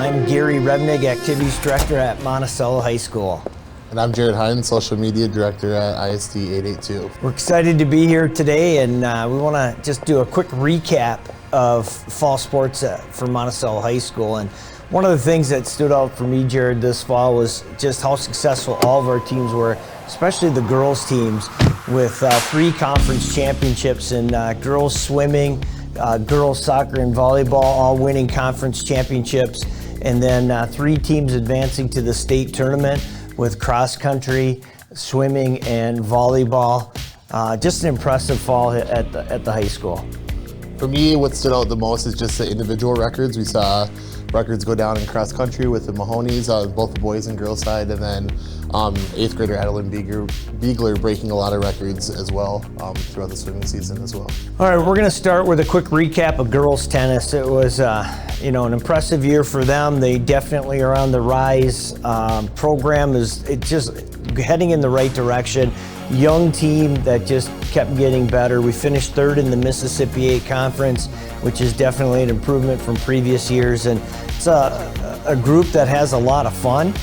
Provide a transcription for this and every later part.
I'm Gary Rebnig, Activities Director at Monticello High School. And I'm Jared Hines, Social Media Director at ISD 882. We're excited to be here today, and we want to just do a quick recap of fall sports for Monticello High School. And one of the things that stood out for me, Jared, this fall was just how successful all of our teams were, especially the girls teams, with 3 conference championships in girls swimming, girls soccer and volleyball, all winning conference championships, and then 3 teams advancing to the state tournament with cross country, swimming, and volleyball. Just an impressive fall at the high school. For me, what stood out the most is just the individual records. We saw records go down in cross country with the Mahonies, both the boys and girls side, and then 8th grader Adeline Beegler breaking a lot of records as well throughout the swimming season as well. All right, we're going to start with a quick recap of girls tennis. It was an impressive year for them. They definitely are on the rise. Program is just heading in the right direction. Young team that just kept getting better. We finished 3rd in the Mississippi 8 Conference, which is definitely an improvement from previous years. And it's a group that has a lot of fun.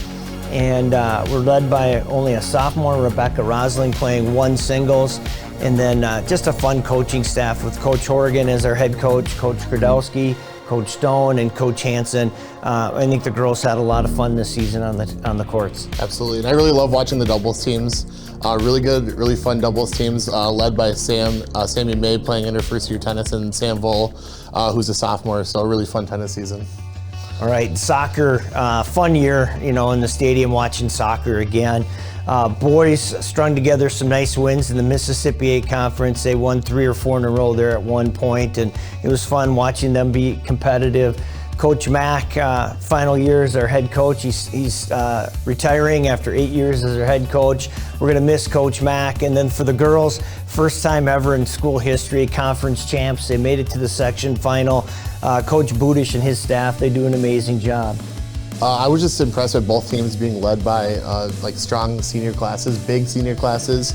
And we're led by only a sophomore, Rebecca Rosling, playing 1 singles. And then just a fun coaching staff with Coach Horgan as our head coach, Coach Gradowski, Coach Stone, and Coach Hansen. I think the girls had a lot of fun this season on the courts. Absolutely, and I really love watching the doubles teams. Really good, really fun doubles teams led by Sammy May playing in her first year tennis, and Sam Vole, who's a sophomore, so a really fun tennis season. All right, soccer, fun year, in the stadium watching soccer again. Boys strung together some nice wins in the Mississippi 8 Conference. They won 3 or 4 in a row there at one point, and it was fun watching them be competitive. Coach Mack, final year as our head coach. He's retiring after 8 years as our head coach. We're going to miss Coach Mack. And then for the girls, first time ever in school history, conference champs. They made it to the section final. Coach Budish and his staff, they do an amazing job. I was just impressed with both teams being led by strong senior classes, big senior classes.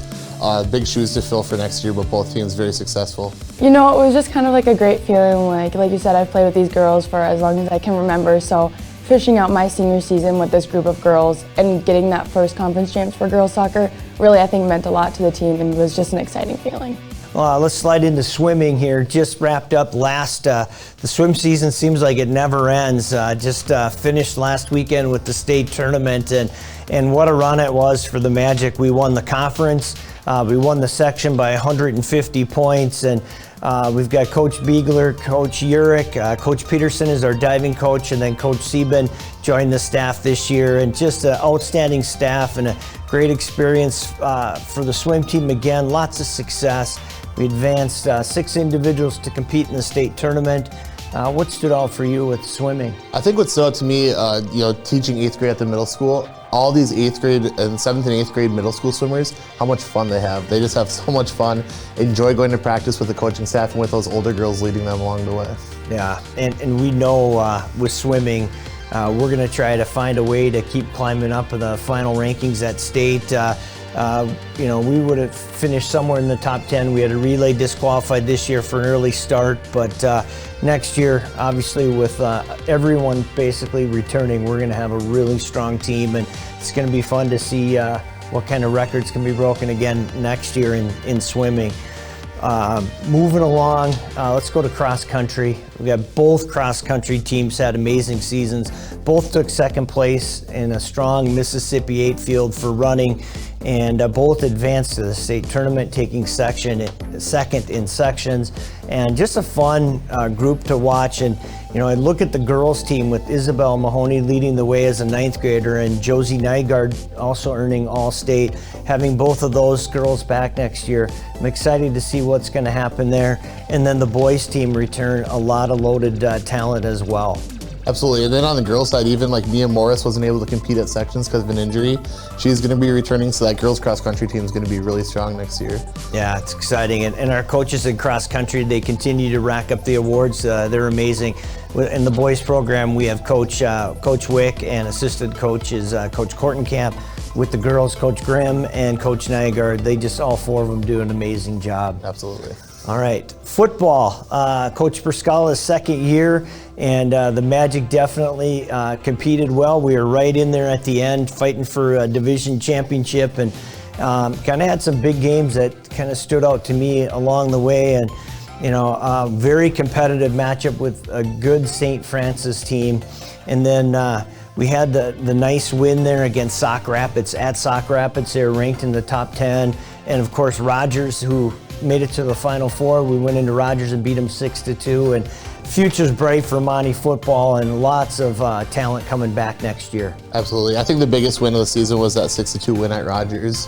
Big shoes to fill for next year, but both teams very successful. It was just kind of like a great feeling. Like you said, I've played with these girls for as long as I can remember, so finishing out my senior season with this group of girls and getting that first conference champs for girls soccer really, I think, meant a lot to the team and was just an exciting feeling. Let's slide into swimming here. Just wrapped up the swim season seems like it never ends. Just finished last weekend with the state tournament, and what a run it was for the Magic. We won the conference. We won the section by 150 points, and we've got Coach Beegler, Coach Urich, Coach Peterson is our diving coach, and then Coach Sieben joined the staff this year, and just an outstanding staff and a great experience for the swim team again. Lots of success. We advanced 6 individuals to compete in the state tournament. What stood out for you with swimming? I think what stood out to me, teaching 8th grade at the middle school, all these 8th grade and 7th and 8th grade middle school swimmers, how much fun they have. They just have so much fun, enjoy going to practice with the coaching staff and with those older girls leading them along the way. Yeah, and we know with swimming, we're gonna try to find a way to keep climbing up in the final rankings at state. We would have finished somewhere in the top 10. We had a relay disqualified this year for an early start, but next year, obviously with everyone basically returning, we're gonna have a really strong team, and it's gonna be fun to see what kind of records can be broken again next year in swimming. Moving along, let's go to cross country. We got both cross country teams had amazing seasons. Both took 2nd place in a strong Mississippi 8 field for running, and both advanced to the state tournament, taking 2nd in sections, and just a fun group to watch. And I look at the girls team with Isabel Mahoney leading the way as a 9th grader, and Josie Nygaard also earning All-State. Having both of those girls back next year, I'm excited to see what's going to happen there. And then the boys team return a lot of loaded talent as well. Absolutely, and then on the girls' side, even like Mia Morris wasn't able to compete at sections because of an injury. She's going to be returning, so that girls' cross-country team is going to be really strong next year. Yeah, it's exciting, and our coaches in cross-country, they continue to rack up the awards. They're amazing. In the boys' program, we have Coach Wick, and assistant coach is Coach Kortenkamp. With the girls, Coach Grimm and Coach Nygaard. They just, all 4 of them do an amazing job. Absolutely. All right, football. Coach Perscala's second year, and the Magic definitely competed well. We were right in there at the end, fighting for a division championship, and kind of had some big games that kind of stood out to me along the way. And very competitive matchup with a good St. Francis team, and then we had the nice win there against Sauk Rapids. At Sauk Rapids, they were ranked in the top 10, and of course Rogers, who made it to the Final Four. We went into Rogers and beat them 6-2, and future's bright for Monty football, and lots of talent coming back next year. Absolutely. I think the biggest win of the season was that 6-2 win at Rogers,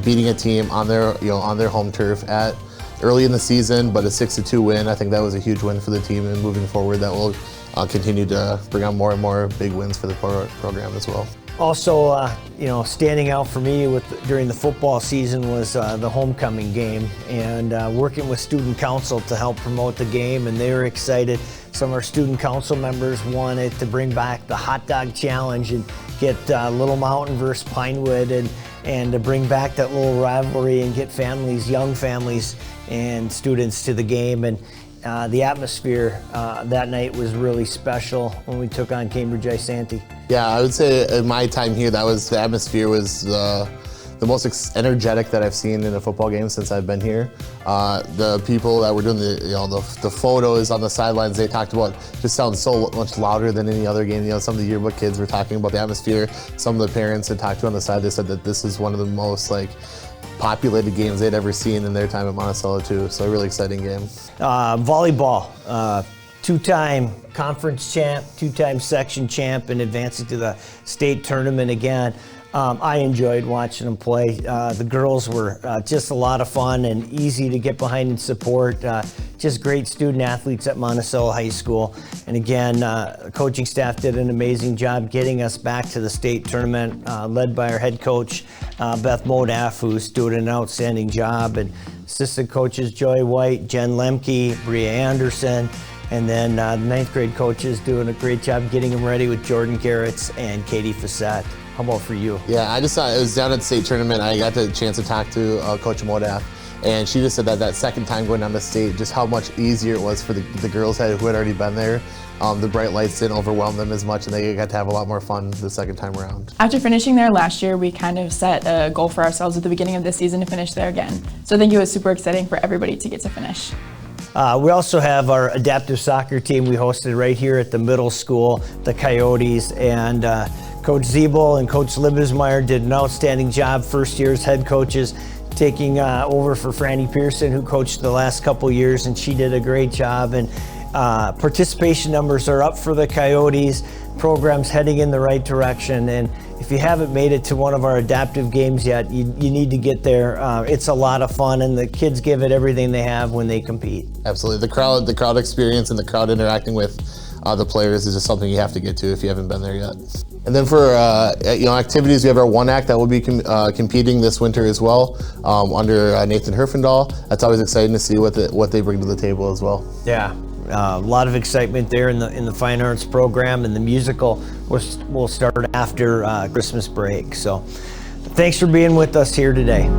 beating a team on their home turf at early in the season, but a 6-2 win. I think that was a huge win for the team, and moving forward, that will continue to bring on more and more big wins for the program as well. Also, standing out for me during the football season was the homecoming game, and working with student council to help promote the game, and they were excited. Some of our student council members wanted to bring back the hot dog challenge and get Little Mountain versus Pinewood, and to bring back that little rivalry and get families, young families and students to the game. And the atmosphere that night was really special when we took on Cambridge Isanti. Yeah, I would say in my time here, the atmosphere was the most energetic that I've seen in a football game since I've been here. The people that were doing the photos on the sidelines, they talked about, just sounds so much louder than any other game. Some of the yearbook kids were talking about the atmosphere. Some of the parents had talked to on the side, they said that this is one of the most populated games they'd ever seen in their time at Monticello too. So a really exciting game. Volleyball, two-time conference champ, two-time section champ, and advancing to the state tournament again. I enjoyed watching them play. The girls were just a lot of fun and easy to get behind and support. Just great student athletes at Monticello High School. And again, the coaching staff did an amazing job getting us back to the state tournament, led by our head coach, Beth Modaff, who's doing an outstanding job, and assistant coaches Joy White, Jen Lemke, Bria Anderson, and then the ninth grade coaches doing a great job getting them ready with Jordan Garretts and Katie Fassett. How about for you? Yeah, I just thought it was down at the state tournament. I got the chance to talk to Coach Modaff, and she just said that second time going down to state, just how much easier it was for the girls who had already been there. The bright lights didn't overwhelm them as much, and they got to have a lot more fun the second time around. After finishing there last year, we kind of set a goal for ourselves at the beginning of this season to finish there again. So I think it was super exciting for everybody to get to finish. We also have our adaptive soccer team we hosted right here at the middle school, the Coyotes, and Coach Ziebel and Coach Libesmeyer did an outstanding job, first year's head coaches, taking over for Franny Pearson, who coached the last couple years, and she did a great job. And participation numbers are up for the Coyotes. Program's heading in the right direction, and if you haven't made it to one of our adaptive games yet, you need to get there. It's a lot of fun, and the kids give it everything they have when they compete. Absolutely, the crowd experience and the crowd interacting with the players is just something you have to get to if you haven't been there yet. And then for activities, we have our one act that will be competing this winter as well under Nathan Herfindahl. That's always exciting to see what they bring to the table as well. Yeah. A lot of excitement there in the fine arts program, and the musical will start after Christmas break. So thanks for being with us here today.